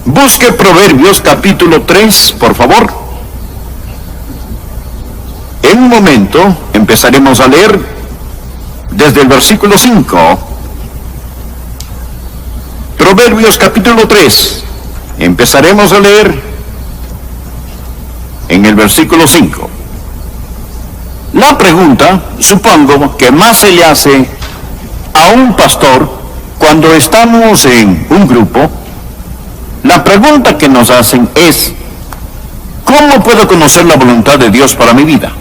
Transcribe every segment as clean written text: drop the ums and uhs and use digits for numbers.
Busque Proverbios capítulo 3, por favor. En un momento empezaremos a leer desde el versículo 5. Proverbios capítulo 3. Empezaremos a leer en el versículo 5. La pregunta, supongo, que más se le hace a un pastor cuando estamos en un grupo, la pregunta que nos hacen es: ¿cómo puedo conocer la voluntad de Dios para mi vida?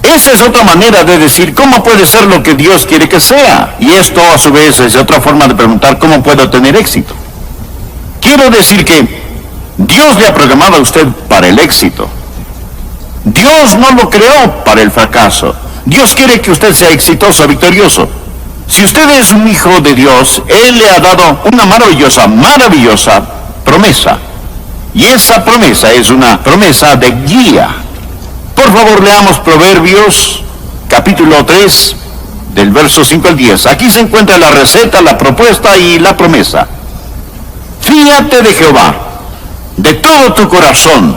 Esa es otra manera de decir cómo puede ser lo que Dios quiere que sea. Y esto a su vez es otra forma de preguntar cómo puedo tener éxito. Quiero decir que Dios le ha programado a usted para el éxito. Dios no lo creó para el fracaso. Dios quiere que usted sea exitoso, victorioso. Si usted es un hijo de Dios, Él le ha dado una maravillosa promesa. Y esa promesa es una promesa de guía. Por favor, leamos Proverbios capítulo 3, del verso 5 al 10. Aquí se encuentra la receta, la propuesta y la promesa. Fíate de Jehová de todo tu corazón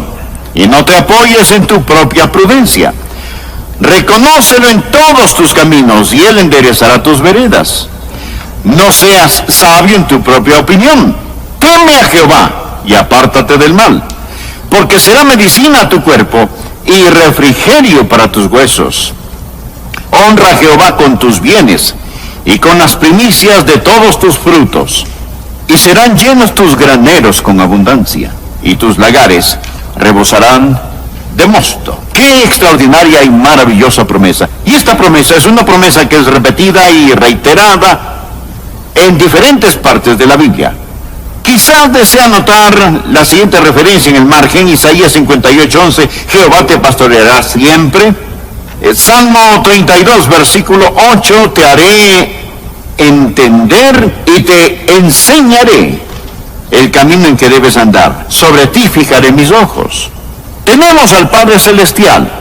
y no te apoyes en tu propia prudencia. Reconócelo en todos tus caminos y Él enderezará tus veredas. No seas sabio en tu propia opinión. Teme a Jehová y apártate del mal, porque será medicina a tu cuerpo y refrigerio para tus huesos. Honra a Jehová con tus bienes y con las primicias de todos tus frutos, y serán llenos tus graneros con abundancia, y tus lagares rebosarán de mosto. ¡Qué extraordinaria y maravillosa promesa! Y esta promesa es una promesa que es repetida y reiterada en diferentes partes de la Biblia. Quizás desea notar la siguiente referencia en el margen: Isaías 58:11, Jehová te pastoreará siempre. Salmo 32, versículo 8, te haré entender y te enseñaré el camino en que debes andar. Sobre ti fijaré mis ojos. Tenemos al Padre Celestial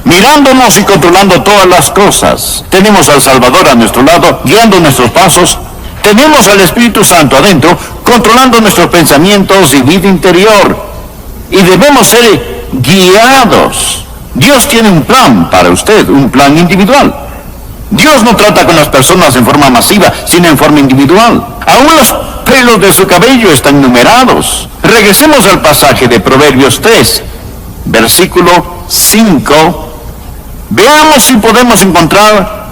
mirándonos y controlando todas las cosas. Tenemos al Salvador a nuestro lado, guiando nuestros pasos. Tenemos al Espíritu Santo adentro, controlando nuestros pensamientos y vida interior. Y debemos ser guiados. Dios tiene un plan para usted, un plan individual. Dios no trata con las personas en forma masiva, sino en forma individual. Aún los pelos de su cabello están numerados. Regresemos al pasaje de Proverbios 3, versículo 5. Veamos si podemos encontrar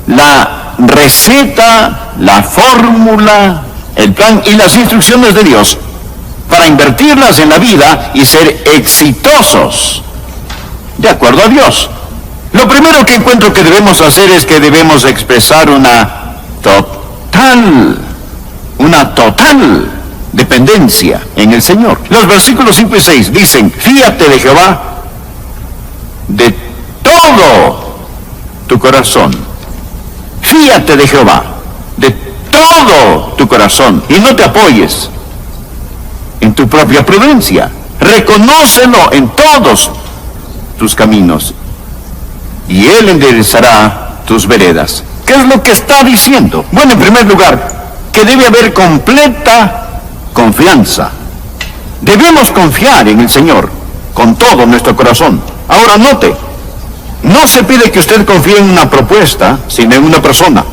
la receta, la fórmula, el plan y las instrucciones de Dios para invertirlas en la vida y ser exitosos de acuerdo a Dios. Lo primero que encuentro que debemos hacer es que debemos expresar una total dependencia en el Señor. Los versículos 5 y 6 dicen: fíate de Jehová de todo tu corazón. Fíate de Jehová de todo tu corazón y no te apoyes en tu propia prudencia. Reconócelo en todos tus caminos y Él enderezará tus veredas. ¿Qué es lo que está diciendo? Bueno, en primer lugar, que debe haber completa confianza. Debemos confiar en el Señor con todo nuestro corazón. Ahora note, no se pide que usted confíe en una propuesta, sino en una persona.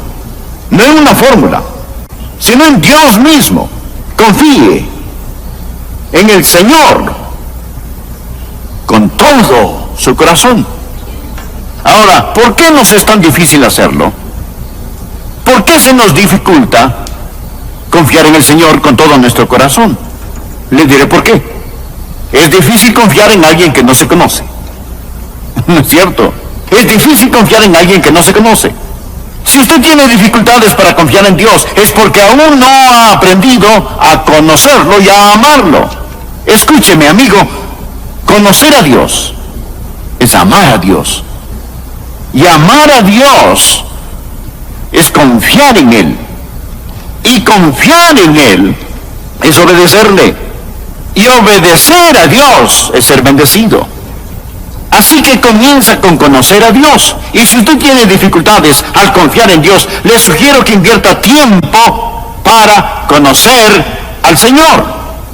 No en una fórmula, sino en Dios mismo. Confíe en el Señor con todo su corazón. Ahora, ¿por qué nos es tan difícil hacerlo? ¿Por qué se nos dificulta confiar en el Señor con todo nuestro corazón? Le diré por qué. Es difícil confiar en alguien que no se conoce. ¿No es cierto? Es difícil confiar en alguien que no se conoce. Si usted tiene dificultades para confiar en Dios, es porque aún no ha aprendido a conocerlo y a amarlo. Escúcheme, amigo, conocer a Dios es amar a Dios. Y amar a Dios es confiar en Él. Y confiar en Él es obedecerle. Y obedecer a Dios es ser bendecido. Así que comienza con conocer a Dios. Y si usted tiene dificultades al confiar en Dios, le sugiero que invierta tiempo para conocer al Señor.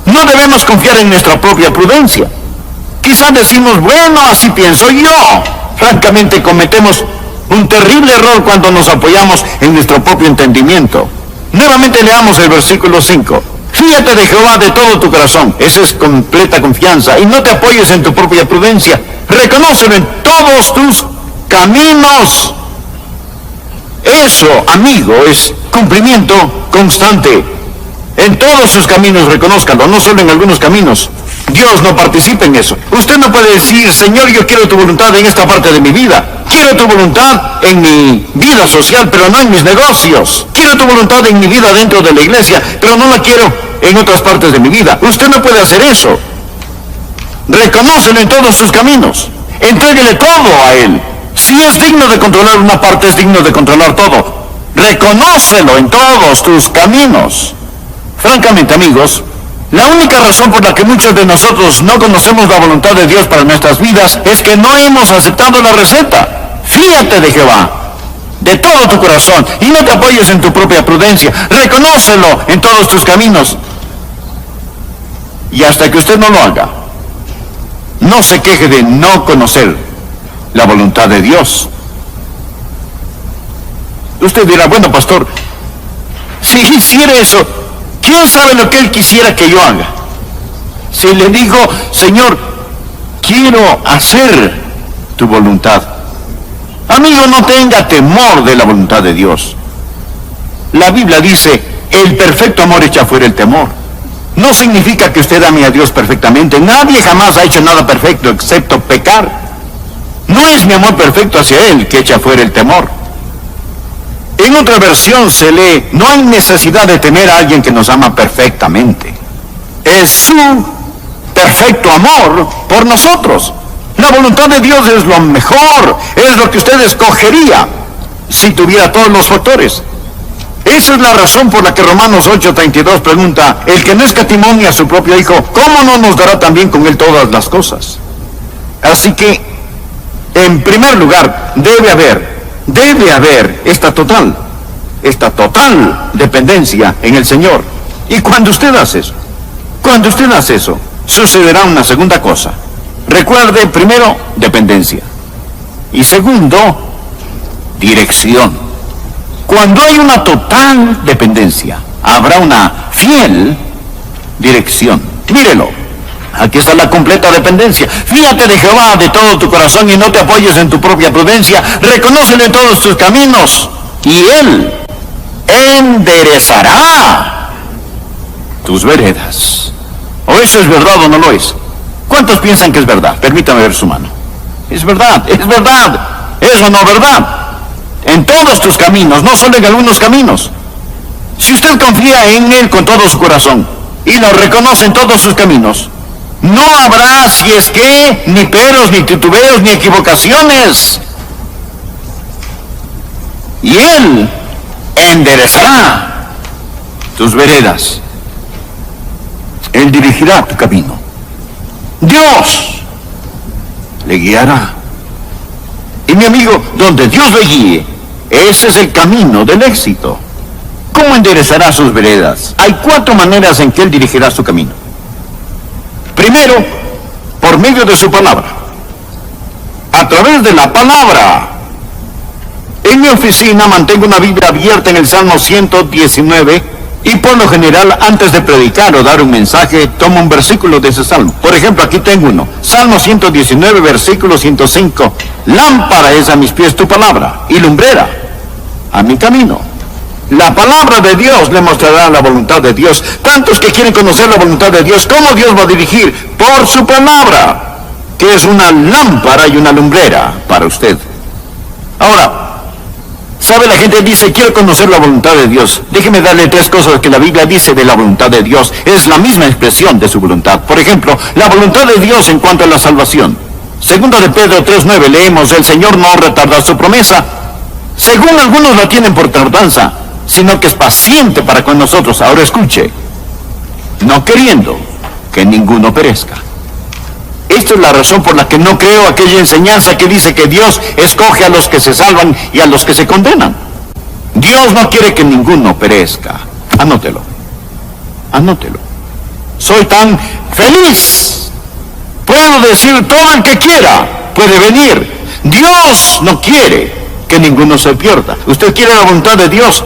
No debemos confiar en nuestra propia prudencia. Quizás decimos, bueno, así pienso yo. Francamente cometemos un terrible error cuando nos apoyamos en nuestro propio entendimiento. Nuevamente leamos el versículo 5. Fíjate de Jehová de todo tu corazón. Esa es completa confianza. Y no te apoyes en tu propia prudencia. Reconócelo en todos tus caminos. Eso, amigo, es cumplimiento constante. En todos sus caminos reconózcalo, no solo en algunos caminos. Dios no participa en eso. Usted no puede decir, Señor, yo quiero tu voluntad en esta parte de mi vida. Quiero tu voluntad en mi vida social, pero no en mis negocios. Quiero tu voluntad en mi vida dentro de la iglesia, pero no la quiero en otras partes de mi vida. Usted no puede hacer eso. Reconócelo en todos sus caminos. Entréguele todo a Él. Si es digno de controlar una parte, es digno de controlar todo. Reconócelo en todos tus caminos. Francamente, amigos, la única razón por la que muchos de nosotros no conocemos la voluntad de Dios para nuestras vidas es que no hemos aceptado la receta. Fíjate de Jehová de todo tu corazón y no te apoyes en tu propia prudencia. Reconócelo en todos tus caminos. Y hasta que usted no lo haga, no se queje de no conocer la voluntad de Dios. Usted dirá, bueno, pastor, si hiciera eso, ¿quién sabe lo que Él quisiera que yo haga? Si le digo, Señor, quiero hacer tu voluntad. Amigo, no tenga temor de la voluntad de Dios. La Biblia dice, el perfecto amor echa fuera el temor. No significa que usted ame a Dios perfectamente. Nadie jamás ha hecho nada perfecto excepto pecar. No es mi amor perfecto hacia Él que echa fuera el temor. En otra versión se lee, no hay necesidad de temer a alguien que nos ama perfectamente. Es su perfecto amor por nosotros. La voluntad de Dios es lo mejor, es lo que usted escogería si tuviera todos los factores. Esa es la razón por la que Romanos 8:32 pregunta, el que no escatimonia a su propio Hijo, ¿cómo no nos dará también con Él todas las cosas? Así que, en primer lugar, debe haber esta total dependencia en el Señor. Y cuando usted hace eso, sucederá una segunda cosa. Recuerde, primero, dependencia. Y segundo, dirección. Cuando hay una total dependencia, habrá una fiel dirección. Mírelo. Aquí está la completa dependencia. Fíjate de Jehová de todo tu corazón y no te apoyes en tu propia prudencia. Reconócelo en todos tus caminos y Él enderezará tus veredas. ¿O eso es verdad o no lo es? ¿Cuántos piensan que es verdad? Permítame ver su mano. Es verdad, es verdad. ¿Es o no verdad? En todos tus caminos, no solo en algunos caminos. Si usted confía en Él con todo su corazón y lo reconoce en todos sus caminos, no habrá, si es que, ni peros, ni titubeos, ni equivocaciones. Y Él enderezará tus veredas. Él dirigirá tu camino. Dios le guiará. Y mi amigo, donde Dios le guíe, ese es el camino del éxito. ¿Cómo enderezará sus veredas? Hay 4 maneras en que Él dirigirá su camino. Primero, por medio de su palabra. A través de la palabra. En mi oficina mantengo una Biblia abierta en el Salmo 119 y por lo general antes de predicar o dar un mensaje tomo un versículo de ese salmo. Por ejemplo, aquí tengo uno. Salmo 119, versículo 105. Lámpara es a mis pies tu palabra y lumbrera a mi camino. La palabra de Dios le mostrará la voluntad de Dios. Tantos que quieren conocer la voluntad de Dios, ¿cómo Dios va a dirigir? Por su palabra, que es una lámpara y una lumbrera para usted. Ahora, ¿sabe? La gente dice, quiero conocer la voluntad de Dios. Déjeme darle 3 cosas que la Biblia dice de la voluntad de Dios. Es la misma expresión de su voluntad. Por ejemplo, la voluntad de Dios en cuanto a la salvación. Segunda de Pedro 3:9 leemos, el Señor no retarda su promesa. Según algunos la tienen por tardanza, sino que es paciente para con nosotros. Ahora escuche, no queriendo que ninguno perezca. Esta es la razón por la que no creo aquella enseñanza que dice que Dios escoge a los que se salvan y a los que se condenan. Dios no quiere que ninguno perezca. Anótelo. soy tan feliz. Puedo decir todo el que quiera, puede venir. Dios no quiere que ninguno se pierda. Usted quiere la voluntad de Dios.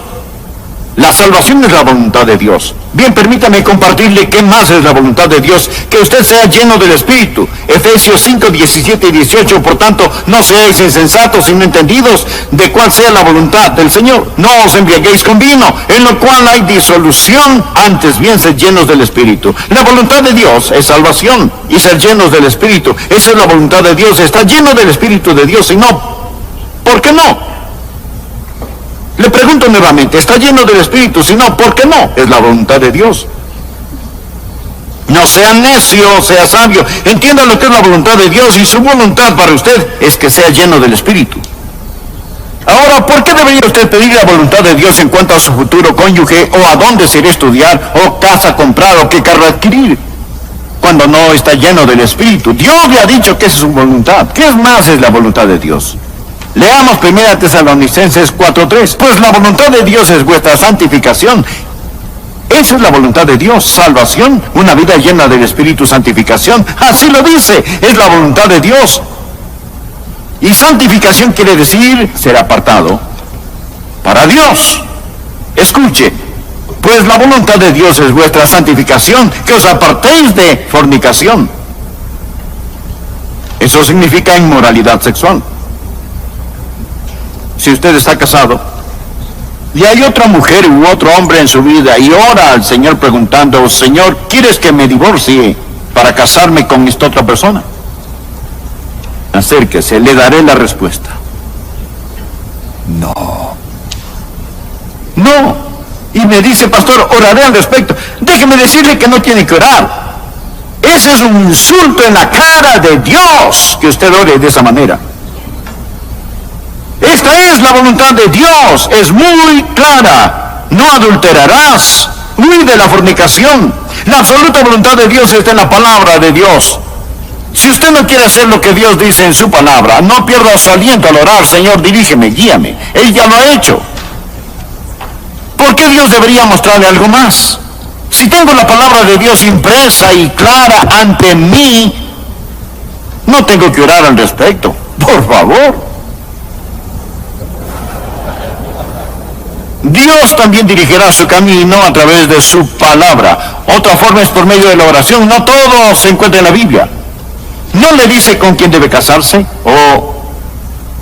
La salvación es la voluntad de Dios. Bien, permítame compartirle qué más es la voluntad de Dios. Que usted sea lleno del Espíritu. Efesios 5, 17 y 18. Por tanto, no seáis insensatos, sino entendidos de cuál sea la voluntad del Señor. No os embriaguéis con vino, en lo cual hay disolución, antes bien sed llenos del Espíritu. La voluntad de Dios es salvación y ser llenos del Espíritu. Esa es la voluntad de Dios. Está lleno del Espíritu de Dios. Y no, ¿por qué no? Le pregunto nuevamente, ¿está lleno del Espíritu? Si no, ¿por qué no? Es la voluntad de Dios. No sea necio, sea sabio. Entienda lo que es la voluntad de Dios, y su voluntad para usted es que sea lleno del Espíritu. Ahora, ¿por qué debería usted pedir la voluntad de Dios en cuanto a su futuro cónyuge, o a dónde se irá a estudiar, o casa comprar, o qué carro adquirir, cuando no está lleno del Espíritu? Dios le ha dicho que es su voluntad. ¿Qué más es la voluntad de Dios? Leamos 1 Tesalonicenses 4:3. Pues la voluntad de Dios es vuestra santificación. Esa es la voluntad de Dios, salvación, una vida llena del Espíritu, santificación. Así lo dice, es la voluntad de Dios. Y santificación quiere decir ser apartado para Dios. Escuche, pues la voluntad de Dios es vuestra santificación, que os apartéis de fornicación. Eso significa inmoralidad sexual. Si usted está casado y hay otra mujer u otro hombre en su vida y ora al Señor preguntando, Señor, ¿quieres que me divorcie para casarme con esta otra persona? Acérquese, le daré la respuesta. No. Y me dice, pastor, oraré al respecto. Déjeme decirle que no tiene que orar. Ese es un insulto en la cara de Dios que usted ore de esa manera. Esta es la voluntad de Dios, es muy clara. No adulterarás, huir de la fornicación. La absoluta voluntad de Dios está en la palabra de Dios. Si usted no quiere hacer lo que Dios dice en su palabra, no pierda su aliento al orar, Señor, dirígeme, guíame. Él ya lo ha hecho. ¿Por qué Dios debería mostrarle algo más? Si tengo la palabra de Dios impresa y clara ante mí, no tengo que orar al respecto. Por favor. Dios también dirigirá su camino a través de su palabra. Otra forma es por medio de la oración. No todo se encuentra en la Biblia. No le dice con quién debe casarse o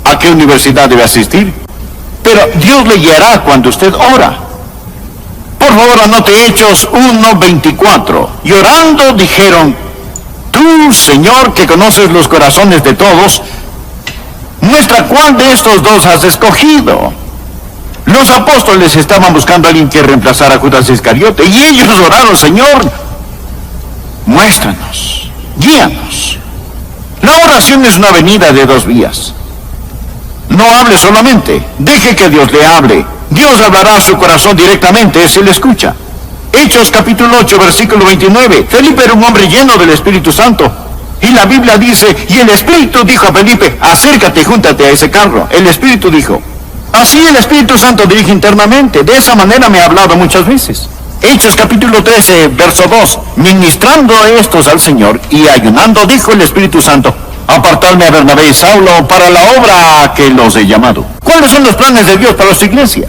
a qué universidad debe asistir, pero Dios le guiará cuando usted ora. Por favor, anote Hechos 1:24. Y orando dijeron, tú, Señor, que conoces los corazones de todos, muestra cuál de estos dos has escogido. Los apóstoles estaban buscando a alguien que reemplazara a Judas Iscariote, y ellos oraron, Señor, muéstranos, guíanos. La oración es una avenida de dos vías. No hable solamente, deje que Dios le hable. Dios hablará a su corazón directamente si le escucha. Hechos capítulo 8, versículo 29. Felipe era un hombre lleno del Espíritu Santo. Y la Biblia dice, y el Espíritu dijo a Felipe, acércate y júntate a ese carro. El Espíritu dijo. Así el Espíritu Santo dirige internamente. De esa manera me ha hablado muchas veces. Hechos capítulo 13, verso 2. Ministrando estos al Señor y ayunando, dijo el Espíritu Santo, apartarme a Bernabé y Saulo para la obra a que los he llamado. ¿Cuáles son los planes de Dios para su iglesia?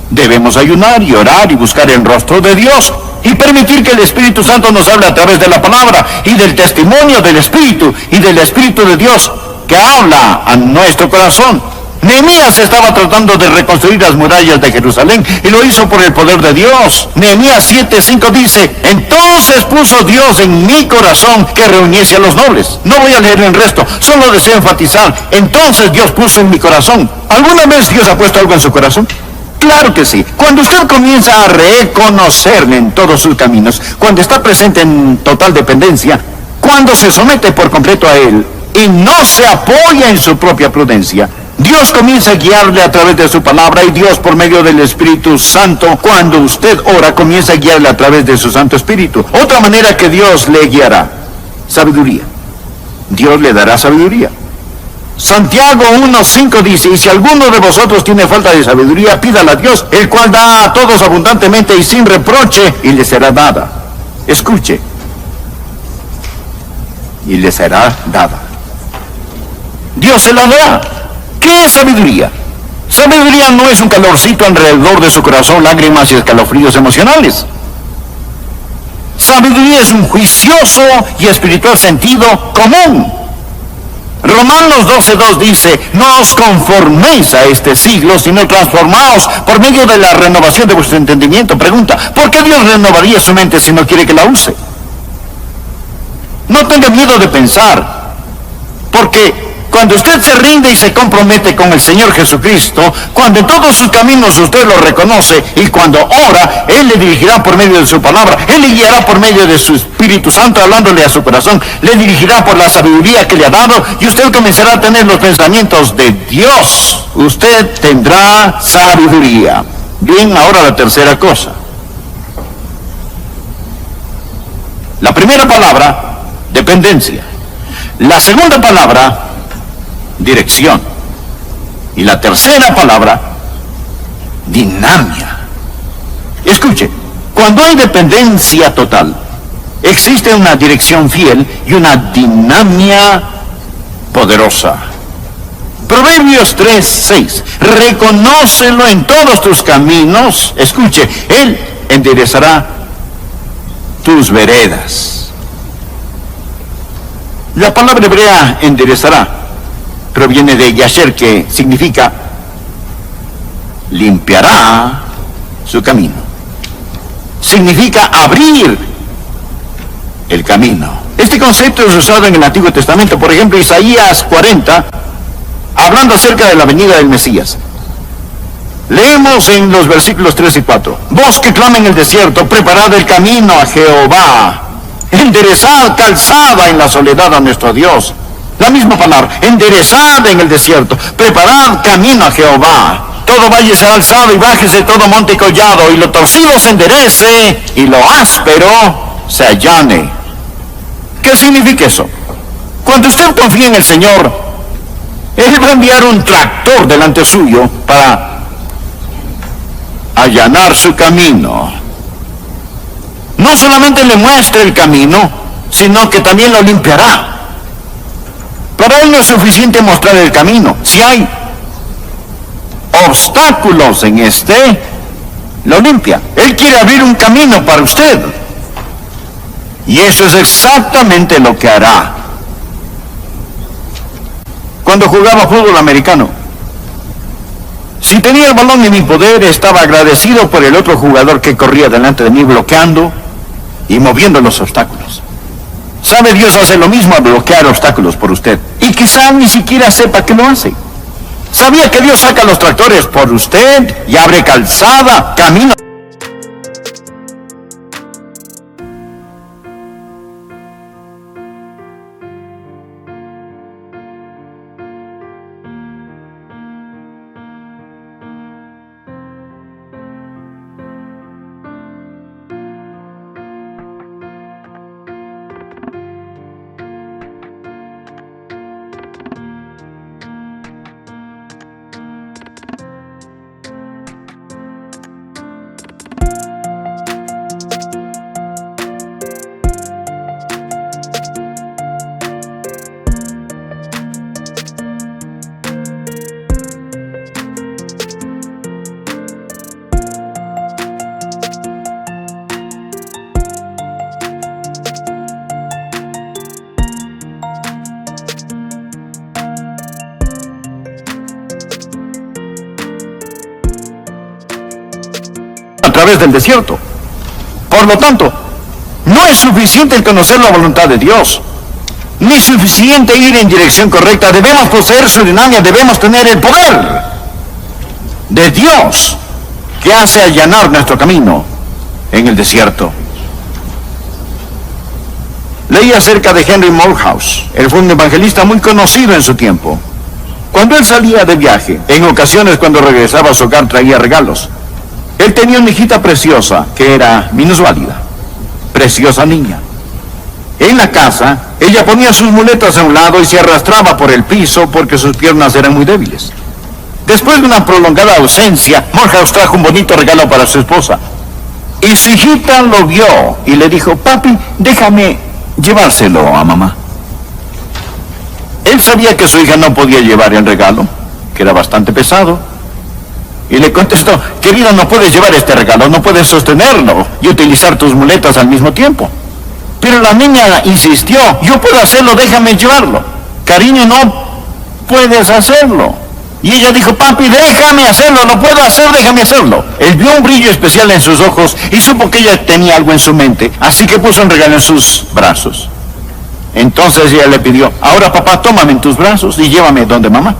Debemos ayunar y orar y buscar el rostro de Dios y permitir que el Espíritu Santo nos hable a través de la palabra y del testimonio del Espíritu y del Espíritu de Dios que habla a nuestro corazón. Nehemías estaba tratando de reconstruir las murallas de Jerusalén y lo hizo por el poder de Dios. Nehemías 7:5 dice, entonces puso Dios en mi corazón que reuniese a los nobles. No voy a leer el resto, solo deseo enfatizar, entonces Dios puso en mi corazón. ¿Alguna vez Dios ha puesto algo en su corazón? Claro que sí. Cuando usted comienza a reconocerle en todos sus caminos, cuando está presente en total dependencia, cuando se somete por completo a Él y no se apoya en su propia prudencia, Dios comienza a guiarle a través de su palabra, y Dios por medio del Espíritu Santo, cuando usted ora, comienza a guiarle a través de su Santo Espíritu. Otra manera que Dios le guiará, sabiduría. Dios le dará sabiduría. Santiago 1:5 dice, y si alguno de vosotros tiene falta de sabiduría, pídala a Dios, el cual da a todos abundantemente y sin reproche, y le será dada. Escuche, y le será dada. Dios se la dará. ¿Qué es sabiduría? Sabiduría no es un calorcito alrededor de su corazón, lágrimas y escalofríos emocionales. Sabiduría es un juicioso y espiritual sentido común. Romanos 12:2 dice, no os conforméis a este siglo, sino transformaos por medio de la renovación de vuestro entendimiento. Pregunta, ¿por qué Dios renovaría su mente si no quiere que la use? No tenga miedo de pensar, porque cuando usted se rinde y se compromete con el Señor Jesucristo, cuando en todos sus caminos usted lo reconoce y cuando ora, Él le dirigirá por medio de su palabra, Él le guiará por medio de su Espíritu Santo hablándole a su corazón, le dirigirá por la sabiduría que le ha dado y usted comenzará a tener los pensamientos de Dios. Usted tendrá sabiduría. Bien, ahora la tercera cosa. La primera palabra, dependencia. La segunda palabra, dirección. Y la tercera palabra, dinamia. Escuche, cuando hay dependencia total, existe una dirección fiel y una dinamia poderosa. Proverbios 3:6. Reconócelo en todos tus caminos. Escuche, Él enderezará tus veredas. La palabra hebrea enderezará proviene de yasher, que significa limpiará su camino. Significa abrir el camino. Este concepto es usado en el Antiguo Testamento. Por ejemplo, Isaías 40, hablando acerca de la venida del Mesías. Leemos en los versículos 3 y 4. Vos que clama en el desierto, preparad el camino a Jehová. Enderezad calzada en la soledad a nuestro Dios. La misma palabra, enderezad en el desierto, preparad camino a Jehová. Todo valle será alzado y bájese todo monte y collado, y lo torcido se enderece, y lo áspero se allane. ¿Qué significa eso? Cuando usted confía en el Señor, Él va a enviar un tractor delante suyo para allanar su camino. No solamente le muestra el camino, sino que también lo limpiará. Para Él no es suficiente mostrar el camino. Si hay obstáculos en este, lo limpia. Él quiere abrir un camino para usted. Y eso es exactamente lo que hará. Cuando jugaba fútbol americano, si tenía el balón en mi poder, estaba agradecido por el otro jugador que corría delante de mí bloqueando y moviendo los obstáculos. ¿Sabe? Dios hace lo mismo a bloquear obstáculos por usted. Y quizá ni siquiera sepa que lo hace. ¿Sabía que Dios saca los tractores por usted y abre calzada, camino? A través del desierto. Por lo tanto, no es suficiente el conocer la voluntad de Dios, ni es suficiente ir en dirección correcta. Debemos poseer su dinamia, debemos tener el poder de Dios que hace allanar nuestro camino en el desierto. Leí acerca de Henry Morehouse. Él fue un evangelista muy conocido en su tiempo. Cuando él salía de viaje, en ocasiones cuando regresaba a su hogar traía regalos. Él tenía una hijita preciosa que era minusválida, preciosa niña. En la casa, ella ponía sus muletas a un lado y se arrastraba por el piso porque sus piernas eran muy débiles. Después de una prolongada ausencia, Morehouse trajo un bonito regalo para su esposa. Y su hijita lo vio y le dijo, papi, déjame llevárselo a mamá. Él sabía que su hija no podía llevar el regalo, que era bastante pesado. Y le contestó, querida, no puedes llevar este regalo, no puedes sostenerlo y utilizar tus muletas al mismo tiempo. Pero la niña insistió, yo puedo hacerlo, déjame llevarlo. Cariño, no puedes hacerlo. Y ella dijo, papi, déjame hacerlo, lo puedo hacer, déjame hacerlo. Él vio un brillo especial en sus ojos y supo que ella tenía algo en su mente, así que puso un regalo en sus brazos. Entonces ella le pidió, ahora papá, tómame en tus brazos y llévame donde mamá.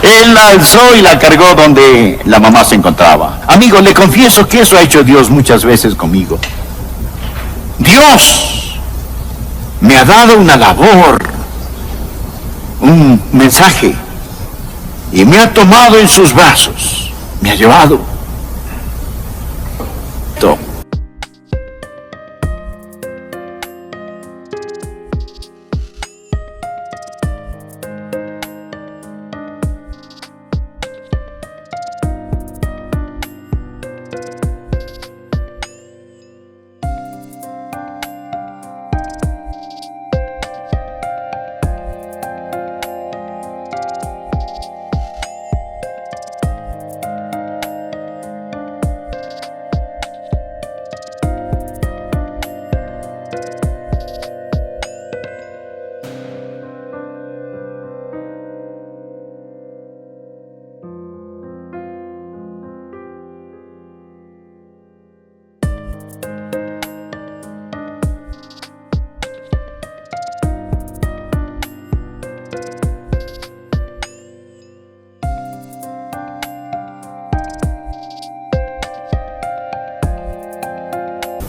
Él la alzó y la cargó donde la mamá se encontraba. Amigo, le confieso que eso ha hecho Dios muchas veces conmigo. Dios me ha dado una labor, un mensaje, y me ha tomado en sus brazos, me ha llevado.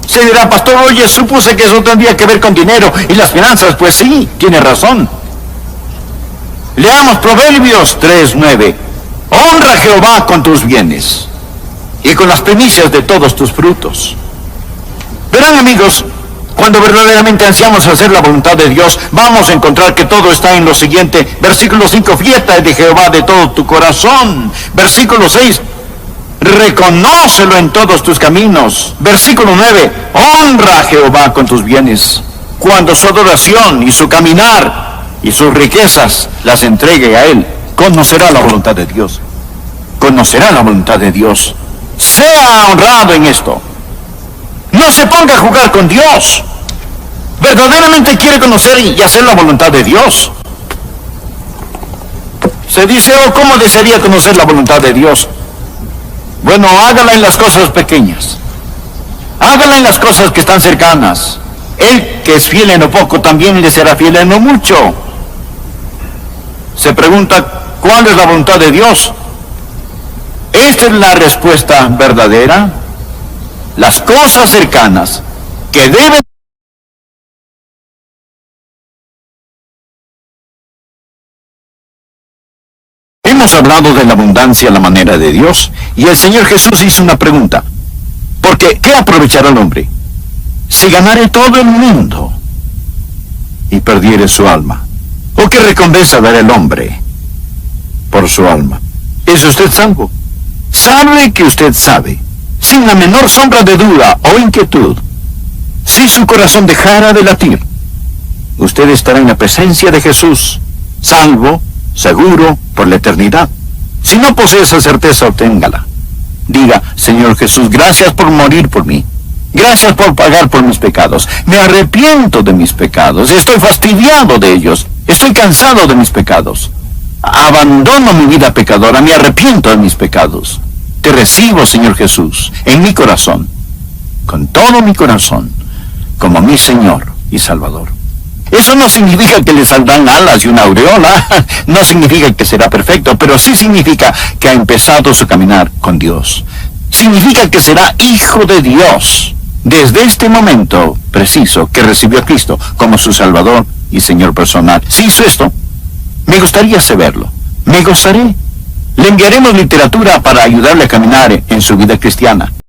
Se dirá, pastor, oye, supuse que eso tendría que ver con dinero y las finanzas. Pues sí, tiene razón. Leamos Proverbios 3:9. Honra a Jehová con tus bienes y con las primicias de todos tus frutos. Verán, amigos, cuando verdaderamente ansiamos hacer la voluntad de Dios, vamos a encontrar que todo está en lo siguiente. Versículo 5, fiesta de Jehová de todo tu corazón. Versículo 6, reconócelo en todos tus caminos. Versículo 9, honra a Jehová con tus bienes, cuando su adoración y su caminar y sus riquezas las entregue a Él. Conocerá la voluntad de Dios. Conocerá la voluntad de Dios. Sea honrado en esto. No se ponga a jugar con Dios. Verdaderamente quiere conocer y hacer la voluntad de Dios. Se dice, oh, ¿cómo desearía conocer la voluntad de Dios? Bueno, hágala en las cosas pequeñas. Hágala en las cosas que están cercanas. Él que es fiel en lo poco, también le será fiel en lo mucho. Se pregunta, ¿cuál es la voluntad de Dios? Esta es la respuesta verdadera. Las cosas cercanas que deben... Hemos hablado de la abundancia a la manera de Dios, y el Señor Jesús hizo una pregunta. Porque, ¿qué aprovechará el hombre si ganare todo el mundo y perdiere su alma? ¿O qué recompensa dará el hombre por su alma? ¿Es usted salvo? ¿Sabe que usted sabe, sin la menor sombra de duda o inquietud, si su corazón dejara de latir, usted estará en la presencia de Jesús, salvo, seguro, por la eternidad? Si no posee esa certeza, obténgala. Diga, Señor Jesús, gracias por morir por mí. Gracias por pagar por mis pecados. Me arrepiento de mis pecados. Estoy fastidiado de ellos. Estoy cansado de mis pecados. Abandono mi vida pecadora. Me arrepiento de mis pecados. Te recibo, Señor Jesús, en mi corazón, con todo mi corazón, como mi Señor y Salvador. Eso no significa que le saldrán alas y una aureola, no significa que será perfecto, pero sí significa que ha empezado su caminar con Dios. Significa que será hijo de Dios desde este momento preciso que recibió a Cristo como su Salvador y Señor personal. Si hizo esto, me gustaría saberlo, me gozaré. Le enviaremos literatura para ayudarle a caminar en su vida cristiana.